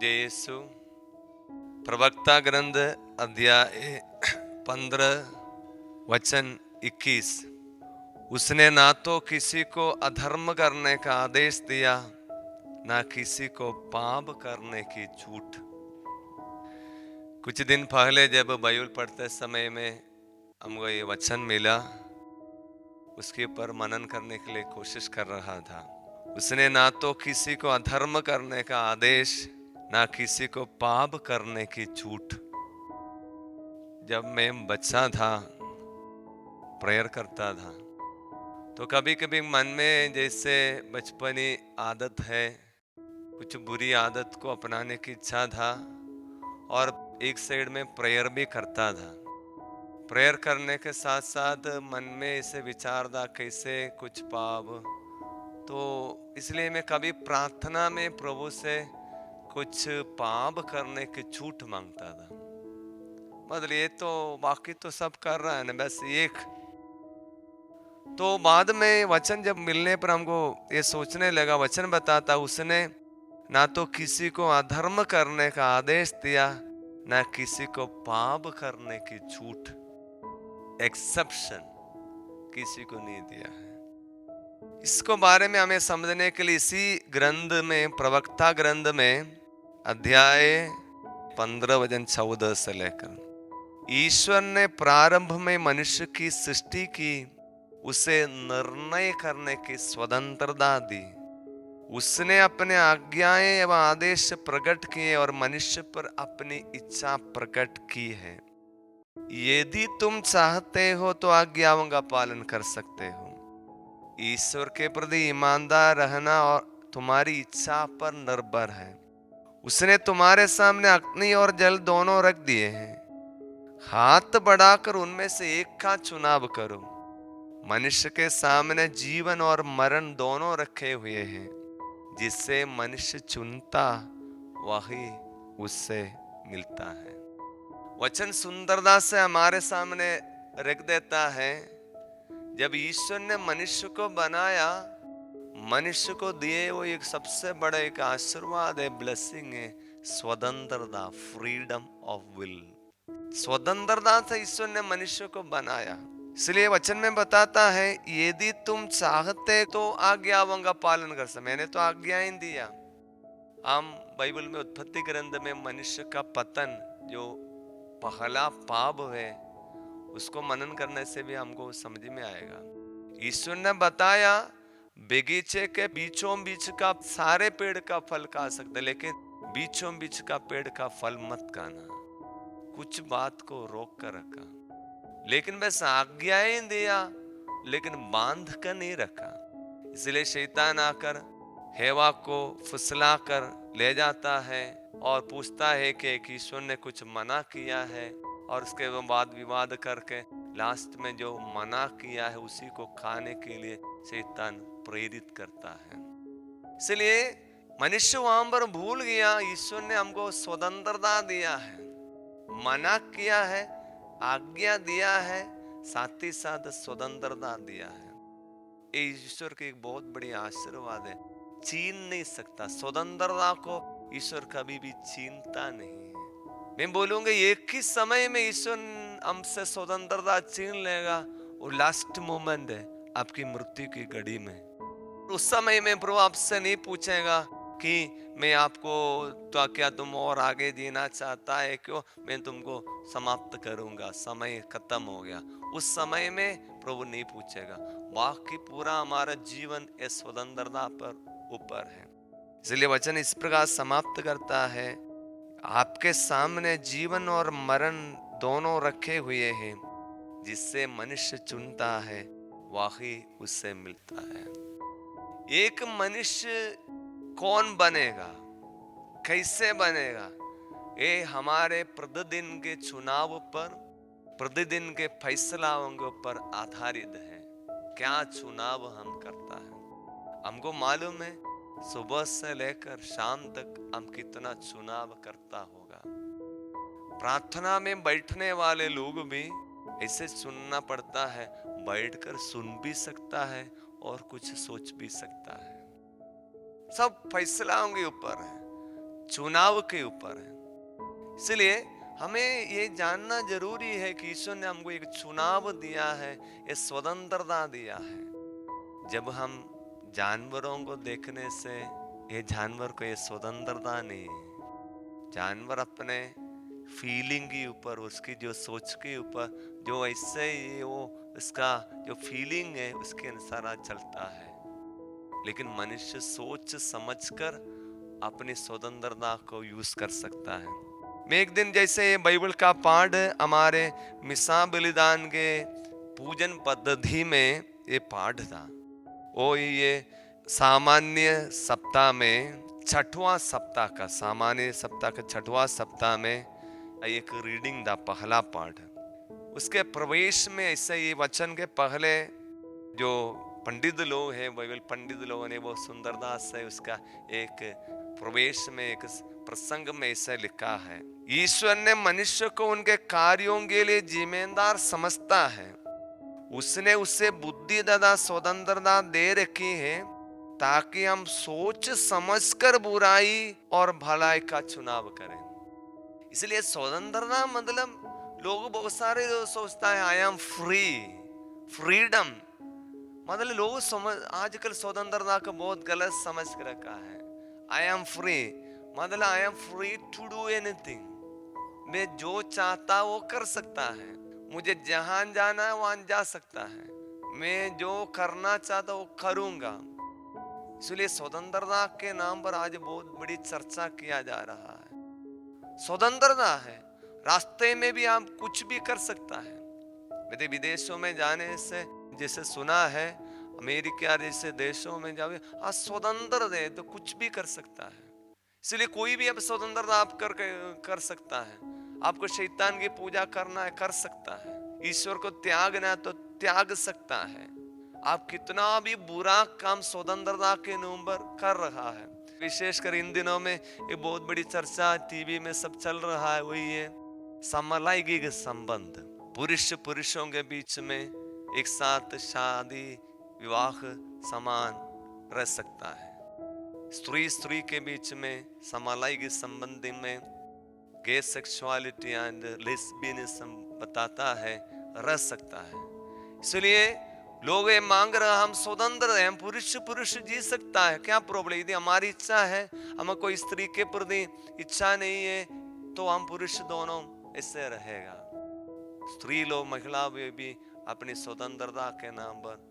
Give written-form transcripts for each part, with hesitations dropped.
जय यीशु। प्रवक्ता ग्रंथ अध्याय 15 वचन 21। उसने ना तो किसी को अधर्म करने का आदेश दिया, ना किसी को पाप करने की छूट। कुछ दिन पहले जब बाइबल पढ़ते समय में हमको ये वचन मिला, उसके ऊपर मनन करने के लिए कोशिश कर रहा था। उसने ना तो किसी को अधर्म करने का आदेश, ना किसी को पाप करने की छूट। जब मैं बच्चा था, प्रेयर करता था, तो कभी कभी मन में जैसे बचपनी आदत है, कुछ बुरी आदत को अपनाने की इच्छा था और एक साइड में प्रेयर भी करता था। प्रेयर करने के साथ साथ मन में ऐसे विचार था कैसे कुछ पाप, तो इसलिए मैं कभी प्रार्थना में प्रभु से कुछ पाप करने की छूट मांगता था। मतलब ये तो बाकी तो सब कर रहा है ना, बस एक। तो बाद में वचन जब मिलने पर हमको ये सोचने लगा, वचन बताता उसने ना तो किसी को अधर्म करने का आदेश दिया, ना किसी को पाप करने की छूट, एक्सेप्शन किसी को नहीं दिया है। इसको बारे में हमें समझने के लिए इसी ग्रंथ में, प्रवक्ता ग्रंथ में अध्याय 15 वचन 14 से लेकर, ईश्वर ने प्रारंभ में मनुष्य की सृष्टि की, उसे निर्णय करने की स्वतंत्रता दी। उसने अपने आज्ञाएं एवं आदेश प्रकट किए और मनुष्य पर अपनी इच्छा प्रकट की है। यदि तुम चाहते हो तो आज्ञाओं का पालन कर सकते हो। ईश्वर के प्रति ईमानदार रहना और तुम्हारी इच्छा पर निर्भर है। उसने तुम्हारे सामने अग्नि और जल दोनों रख दिए हैं। हाथ बढ़ाकर उनमें से एक का चुनाव करो। मनुष्य के सामने जीवन और मरण दोनों रखे हुए हैं। जिससे मनुष्य चुनता वही उससे मिलता है। वचन सुंदरता से हमारे सामने रख देता है। जब ईश्वर ने मनुष्य को बनाया, मनुष्य को दिए वो एक सबसे बड़ा एक आशीर्वाद है, ब्लेसिंग है, स्वतंत्रता, फ्रीडम ऑफ विल। स्वतंत्रता से ईश्वर ने मनुष्य को बनाया। इसलिए वचन में बताता है, यदि तुम चाहते तो आज्ञाओं का पालन कर सकते। मैंने तो आज्ञाएं दिया। हम बाइबल में उत्पत्ति ग्रंथ में मनुष्य का पतन, जो पहला पाप है, उसको मनन करने से भी हमको समझ में आएगा। ईश्वर ने बताया बगीचे के बीचों बीच का सारे पेड़ का फल खा सकते, लेकिन बीचों बीच का पेड़ का फल मत खाना। कुछ बात को रोक कर रखा, लेकिन बस आज्ञाएं दिया, लेकिन बांध कर नहीं रखा। इसलिए शैतान आकर हेवा को फुसला कर ले जाता है और पूछता है कि ईश्वर ने कुछ मना किया है, और उसके बाद विवाद करके लास्ट में जो मना किया है उसी को खाने के लिए शैतान प्रेरित करता है। इसलिए मनुष्य वहां पर भूल गया, ईश्वर ने हमको स्वतंत्रता दिया है, मना किया है, आज्ञा दिया है, साथ ही साथ स्वतंत्रता दिया है। ये ईश्वर की एक बहुत बड़ी आशीर्वाद है, छीन नहीं सकता। स्वतंत्रता को ईश्वर कभी भी छीनता नहीं है। मैं बोलूंगा एक ही समय में ईश्वर हमसे स्वतंत्रता छीन लेगा, और लास्ट मोमेंट है आपकी मृत्यु की घड़ी में। उस समय में प्रभु आपसे नहीं पूछेगा कि मैं आपको तो क्या तुम और आगे जीना चाहता है, क्यों मैं तुमको समाप्त करूंगा, समय खत्म हो गया। उस समय में प्रभु नहीं पूछेगा। बाकी पूरा हमारा जीवन इस स्वतंत्रता पर ऊपर है। इसलिए वचन इस प्रकार समाप्त करता है, आपके सामने जीवन और मरण दोनों रखे हुए हैं। जिससे मनुष्य चुनता है वही उससे मिलता है। एक मनुष्य कौन बनेगा, कैसे बनेगा, ये हमारे प्रतिदिन के चुनाव पर, प्रतिदिन के फैसलाओं के ऊपर आधारित है। क्या चुनाव हम करता है। हमको मालूम है सुबह से लेकर शाम तक हम कितना चुनाव करता होगा। प्रार्थना में बैठने वाले लोग भी ऐसे सुनना पड़ता है, बैठकर सुन भी सकता है और कुछ सोच भी सकता है। सब फैसलाओं के ऊपर है। चुनाव के ऊपर है। इसलिए हमें ये जानना जरूरी है कि ईश्वर ने हमको एक चुनाव दिया है, ये स्वतंत्रता दिया है। जब हम जानवरों को देखने से, ये जानवर को ये स्वतंत्रता नहीं है। जानवर अपने फीलिंग के ऊपर, उसकी जो सोच के ऊपर, जो ऐसे ही वो उसका जो फीलिंग है उसके अनुसार चलता है। लेकिन मनुष्य सोच समझकर अपनी स्वतंत्रता को यूज कर सकता है। मैं एक दिन जैसे ये बाइबल का पाठ हमारे मिसा बलिदान के पूजन पद्धति में ये पाठ था, वो ये सामान्य सप्ताह में छठवां सप्ताह का, सामान्य सप्ताह का छठवां सप्ताह में एक रीडिंग था, पहला पाठ। उसके प्रवेश में ऐसे ये वचन के पहले जो पंडित लोग हैं, बाइबल पंडित लोगों ने वो सुंदरता से उसका एक प्रवेश में एक प्रसंग में ऐसा लिखा है, ईश्वर ने मनुष्य को उनके कार्यों के लिए जिम्मेदार समझता है। उसने उसे बुद्धि तथा स्वतंत्रता दे रखी है ताकि हम सोच समझकर बुराई और भलाई का चुनाव करें। इसलिए स्वतंत्रता मतलब लोग बहुत सारे सोचता है आई एम फ्री, फ्रीडम मतलब लोग समझ आजकल स्वतंत्रता को बहुत गलत समझ कर रखा है। आई एम फ्री मतलब I am free to do anything, मैं जो चाहता वो कर सकता है, मुझे जहां जाना है वहां जा सकता है, मैं जो करना चाहता वो करूंगा। इसलिए स्वतंत्रता के नाम पर आज बहुत बड़ी चर्चा किया जा रहा है। स्वतंत्रता है, रास्ते में भी आप कुछ भी कर सकता है। यदि विदेशों में जाने से जैसे सुना है, अमेरिका जैसे देशों में जावे आज स्वतंत्र है तो कुछ भी कर सकता है। इसलिए कोई भी अब स्वतंत्रता आप कर सकता है। आपको शैतान की पूजा करना है कर सकता है, ईश्वर को त्यागना है तो त्याग सकता है। आप कितना भी बुरा काम स्वतंत्रता के नाम पर कर रहा है। विशेषकर इन दिनों में एक बहुत बड़ी चर्चा टीवी में सब चल रहा है, वही है समलैंगिक संबंध। पुरुष पुरुषों के बीच में एक साथ शादी विवाह समान रह सकता है, स्त्री स्त्री के बीच में समलैंगिक संबंध में गे सेक्सुअलिटी एंड लेस्बियनिज्म बताता है रह सकता है। इसलिए लोग ये मांग रहे हम स्वतंत्र हैं, पुरुष पुरुष जी सकता है, क्या प्रॉब्लम? यदि हमारी इच्छा है, हमें कोई स्त्री के प्रति इच्छा नहीं है तो हम पुरुष दोनों ऐसे रहेगा। स्त्री लोग महिला भी अपनी स्वतंत्रता के नाम पर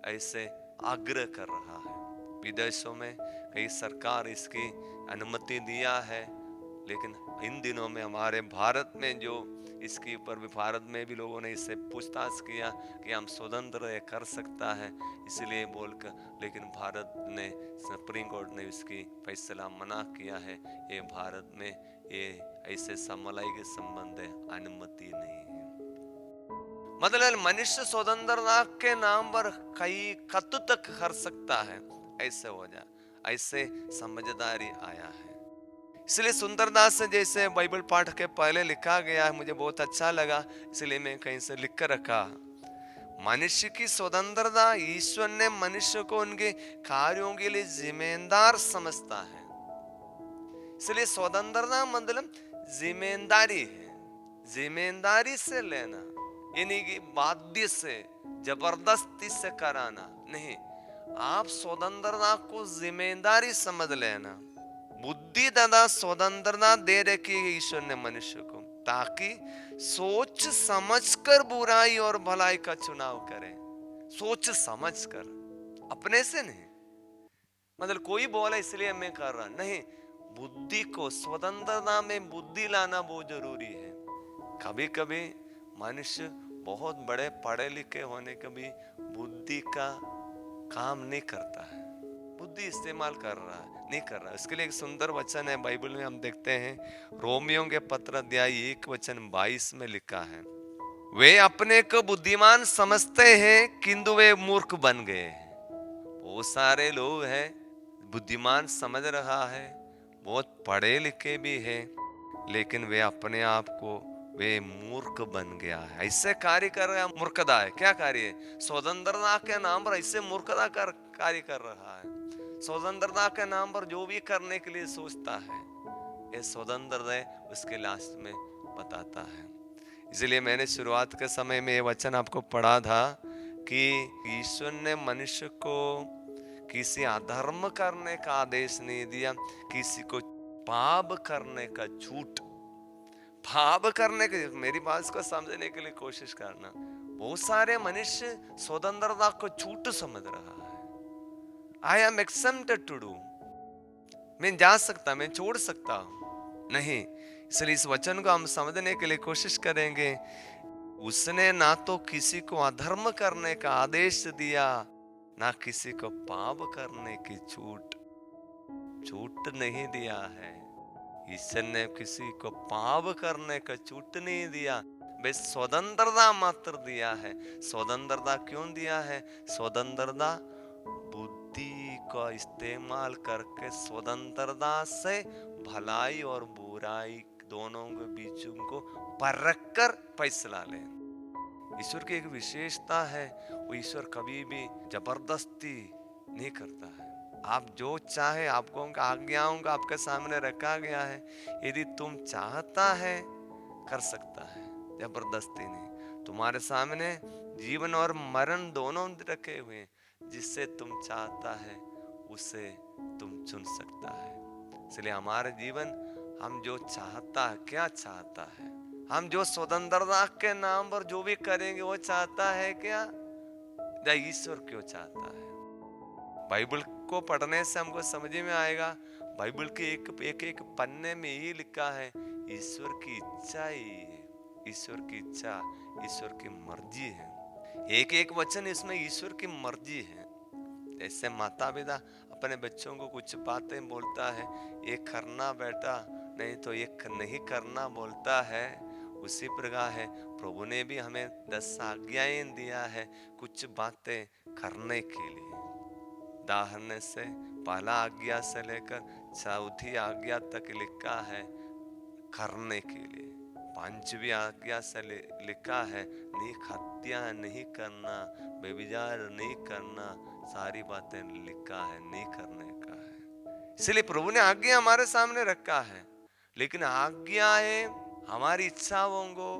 ऐसे आग्रह कर रहा है। विदेशों में कई सरकार इसकी अनुमति दिया है, लेकिन इन दिनों में हमारे भारत में जो इसके ऊपर भी भारत में भी लोगों ने इससे पूछताछ किया कि हम स्वतंत्र कर सकता है इसलिए बोलकर, लेकिन भारत ने सुप्रीम कोर्ट ने इसकी फैसला मना किया है। ये भारत में ये ऐसे समलैंगिक संबंध अनुमति नहीं है। मतलब मनुष्य स्वतंत्रता के नाम पर कई कद तक कर सकता है, ऐसे हो जा, ऐसे समझदारी आया है। इसलिए सुंदरता से जैसे बाइबल पाठ के पहले लिखा गया है, मुझे बहुत अच्छा लगा, इसलिए मैं कहीं से लिख कर रखा, मनुष्य की स्वतंत्रता ईश्वर ने मनुष्य को उनके कार्यों के लिए जिम्मेदार समझता है। इसलिए स्वतंत्रता मतलब जिम्मेदारी है, जिम्मेदारी से लेना, यानी कि बाध्य से जबरदस्ती से कराना नहीं। आप स्वतंत्रता को जिम्मेदारी समझ लेना। बुद्धि तथा स्वतंत्रता दे रखी है ईश्वर ने मनुष्य को ताकि सोच समझकर बुराई और भलाई का चुनाव करें। सोच समझकर, अपने से नहीं, मतलब कोई बोला इसलिए मैं कर रहा नहीं। बुद्धि को, स्वतंत्रता में बुद्धि लाना बहुत जरूरी है। कभी कभी मनुष्य बहुत बड़े पढ़े लिखे होने के भी बुद्धि का काम नहीं करता है, बुद्धि इस्तेमाल कर रहा है नहीं कर रहा। इसके लिए एक सुंदर वचन है बाइबल में, हम देखते हैं रोमियो के पत्र अध्याय 1:22 में लिखा है, वे अपने को बुद्धिमान समझते हैं किंतु वे मूर्ख बन गए। बहुत सारे लोग हैं बुद्धिमान समझ रहा है, बहुत पढ़े लिखे भी हैं, लेकिन वे अपने आप को वे मूर्ख बन गया है, ऐसे कार्य कर रहा है। मूर्खता है, क्या कार्य है? स्वतंत्रता के नाम पर ऐसे मूर्खता कार्य कर रहा है। स्वतंत्रता के नाम पर जो भी करने के लिए सोचता है, ये स्वतंत्र है उसके लास्ट में बताता है। इसलिए मैंने शुरुआत के समय में ये वचन आपको पढ़ा था कि ईश्वर ने मनुष्य को किसी अधर्म करने का आदेश नहीं दिया, किसी को पाप करने का, झूठ पाप करने के। मेरी बात को समझने के लिए कोशिश करना। बहुत सारे मनुष्य स्वतंत्रता को झूठ समझ रहा है। I am accepted to do, मैं जा सकता, मैं छोड़ सकता हूं, नहीं। इसलिए इस वचन को हम समझने के लिए कोशिश करेंगे। उसने ना तो किसी को अधर्म करने का आदेश दिया, ना किसी को पाप करने की छूट नहीं दिया है। ईश्वर ने किसी को पाप करने का छूट नहीं दिया, बस स्वतंत्रता मात्र दिया है। स्वतंत्रता क्यों दिया है? स्वतंत्रता बुद्धि का इस्तेमाल करके स्वतंत्रता से भलाई और बुराई दोनों के बीच को परख कर फैसला ले। ईश्वर की एक विशेषता है, वो ईश्वर कभी भी जबरदस्ती नहीं करता है। आप जो चाहे, आपको उनका आज्ञाओं का आपके सामने रखा गया है, यदि तुम चाहता है कर सकता है, जबरदस्ती नहीं। तुम्हारे सामने जीवन और मरण दोनों रखे हुए हैं, जिससे तुम चाहता है उसे तुम चुन सकता है। इसलिए हमारे जीवन, हम जो चाहता है, क्या चाहता है, हम जो स्वतंत्रता के नाम पर जो भी करेंगे वो चाहता है क्या, या ईश्वर क्यों चाहता है? बाइबल को पढ़ने से हमको समझ में आएगा। बाइबल के एक पन्ने में ही लिखा है ईश्वर की इच्छा ही है, ईश्वर की इच्छा, ईश्वर की मर्जी है। एक एक वचन इसमें ईश्वर की मर्जी है। जैसे माता पिता अपने बच्चों को कुछ बातें बोलता है, ये करना बेटा, नहीं तो ये नहीं करना बोलता है, उसी प्रकार है प्रभु ने भी हमें 10 आज्ञाएं दिया है कुछ बातें करने के लिए। उदाहरण से पहला आज्ञा से लेकर चौथी आज्ञा तक लिखा है करने के लिए। पांचवी आज्ञा से लिखा है नहीं हत्या नहीं करना, व्यभिचार नहीं करना, सारी बातें लिखा है नहीं करने का है। इसलिए प्रभु ने आज्ञा हमारे सामने रखा है, लेकिन आज्ञाएं हमारी इच्छाओं को,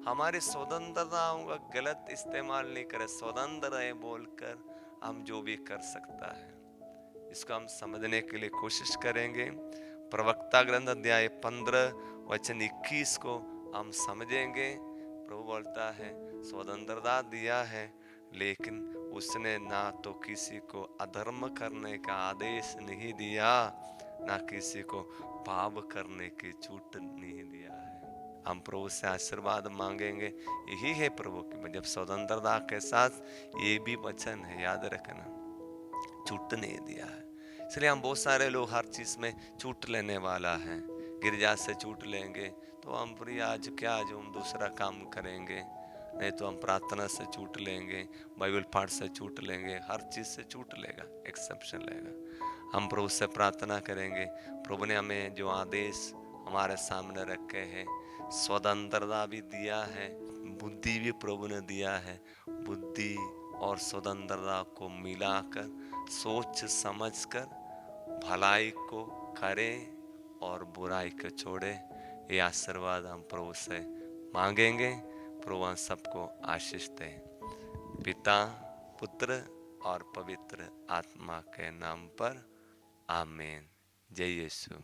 हमारी स्वतंत्रताओं का गलत इस्तेमाल नहीं करे। स्वतंत्र है बोलकर हम जो भी कर सकता है, इसको हम समझने के लिए कोशिश करेंगे। प्रवक्ता ग्रंथ अध्याय 15 वचन 21 को हम समझेंगे। प्रभु बोलता है स्वतंत्रता दिया है, लेकिन उसने ना तो किसी को अधर्म करने का आदेश नहीं दिया, ना किसी को पाप करने की छूट नहीं दिया है। हम प्रभु से आशीर्वाद मांगेंगे, यही है प्रभु की जब स्वतंत्रता के साथ ये भी वचन है, याद रखना, छूट नहीं दिया है। इसलिए हम बहुत सारे लोग हर चीज में छूट लेने वाला है। गिरजा से छूट लेंगे तो हम पूरी आज क्या, आज हम दूसरा काम करेंगे, नहीं तो हम प्रार्थना से छूट लेंगे, बाइबल पाठ से छूट लेंगे, हर चीज से छूट लेगा, एक्सेप्शन लेगा। हम प्रभु से प्रार्थना करेंगे, प्रभु ने हमें जो आदेश हमारे सामने रखे हैं, स्वतंत्रता भी दिया है, बुद्धि भी प्रभु ने दिया है। बुद्धि और स्वतंत्रता को मिलाकर सोच समझकर भलाई को करें और बुराई को छोड़े। ये आशीर्वाद हम प्रभु से मांगेंगे। प्रभु सबको आशीष दे, पिता पुत्र और पवित्र आत्मा के नाम पर, आमीन। जय यीशु।